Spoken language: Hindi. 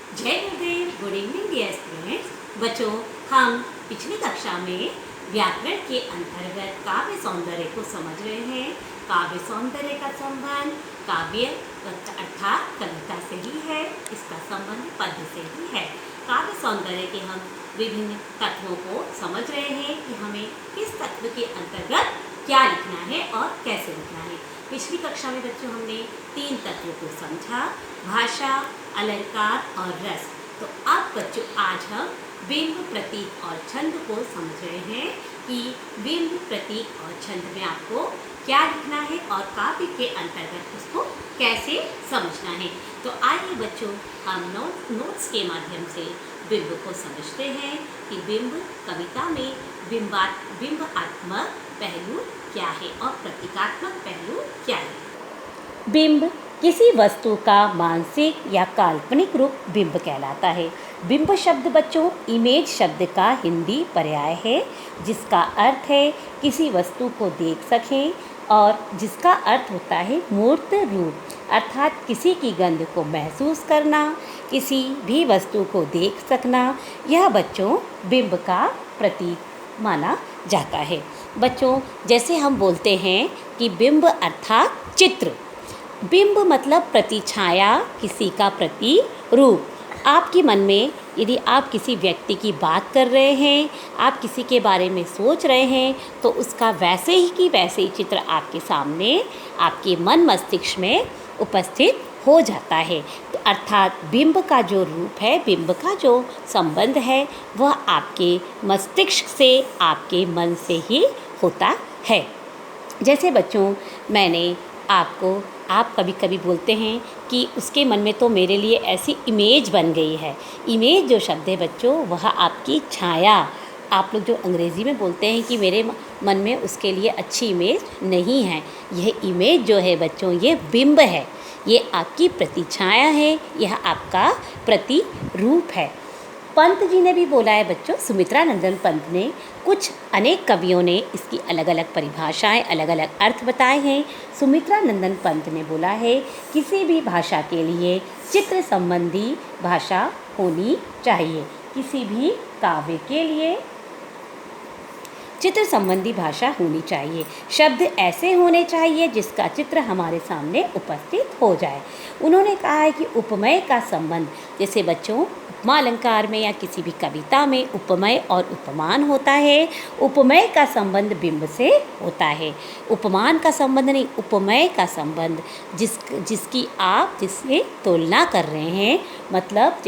जय गुरुदेव। Good evening dear students. बच्चों, हम पिछली कक्षा में व्याकरण के अंतर्गत काव्य सौंदर्य को समझ रहे हैं। काव्य सौंदर्य का संबंध काव्य अर्थात कविता से ही है, इसका संबंध पद्य से ही है। काव्य सौंदर्य के हम विभिन्न तत्वों को समझ रहे हैं कि हमें किस तत्व के अंतर्गत क्या लिखना है और कैसे लिखना है। पिछली कक्षा में बच्चों हमने 3 तत्वों को समझा, भाषा, अलंकार और रस। तो अब बच्चों आज हम बिंब, प्रतीक और छंद को समझ रहे हैं कि बिंब, प्रतीक और छंद में आपको क्या लिखना है और काव्य के अंतर्गत उसको कैसे समझना है। तो आइए बच्चों हम नोट्स के माध्यम से बिंब को समझते हैं कि बिंब कविता में बिंबात्मक पहलू क्या है और प्रतीकात्मक पहलू क्या है। बिंब किसी वस्तु का मानसिक या काल्पनिक रूप बिंब कहलाता है। बिंब शब्द बच्चों इमेज शब्द का हिंदी पर्याय है, जिसका अर्थ है किसी वस्तु को देख सकें और जिसका अर्थ होता है मूर्त रूप, अर्थात किसी की गंध को महसूस करना, किसी भी वस्तु को देख सकना। यह बच्चों बिंब का प्रतीक माना जाता है। बच्चों, जैसे हम बोलते हैं कि बिंब अर्थात चित्र। बिंब मतलब प्रतिछाया, किसी का प्रतिरूप। आपके मन में यदि आप किसी व्यक्ति की बात कर रहे हैं, आप किसी के बारे में सोच रहे हैं, तो उसका वैसे ही की वैसे ही चित्र आपके सामने, आपके मन मस्तिष्क में उपस्थित हो जाता है। तो अर्थात बिंब का जो रूप है, बिंब का जो संबंध है, वह आपके मस्तिष्क से, आपके मन से ही होता है। जैसे बच्चों आप कभी कभी बोलते हैं कि उसके मन में तो मेरे लिए ऐसी इमेज बन गई है। इमेज जो शब्द है बच्चों, वह आपकी छाया। आप लोग जो अंग्रेज़ी में बोलते हैं कि मेरे मन में उसके लिए अच्छी इमेज नहीं है, यह इमेज जो है बच्चों, ये बिंब है, ये आपकी प्रतिछाया है, यह आपका प्रतिरूप है। पंत जी ने भी बोला है बच्चों, सुमित्रा नंदन पंत ने, कुछ अनेक कवियों ने इसकी अलग अलग परिभाषाएं, अलग अलग अर्थ बताए हैं। सुमित्रा नंदन पंत ने बोला है, किसी भी भाषा के लिए चित्र संबंधी भाषा होनी चाहिए। किसी भी काव्य के लिए चित्र संबंधी भाषा होनी चाहिए। शब्द ऐसे होने चाहिए जिसका चित्र हमारे सामने उपस्थित हो जाए। उन्होंने कहा है कि उपमेय का संबंध, जैसे बच्चों उपमा अलंकार में या किसी भी कविता में उपमेय और उपमान होता है। उपमेय का संबंध बिंब से होता है, उपमान का संबंध नहीं। उपमेय का संबंध जिसकी आप जिससे तुलना कर रहे हैं, मतलब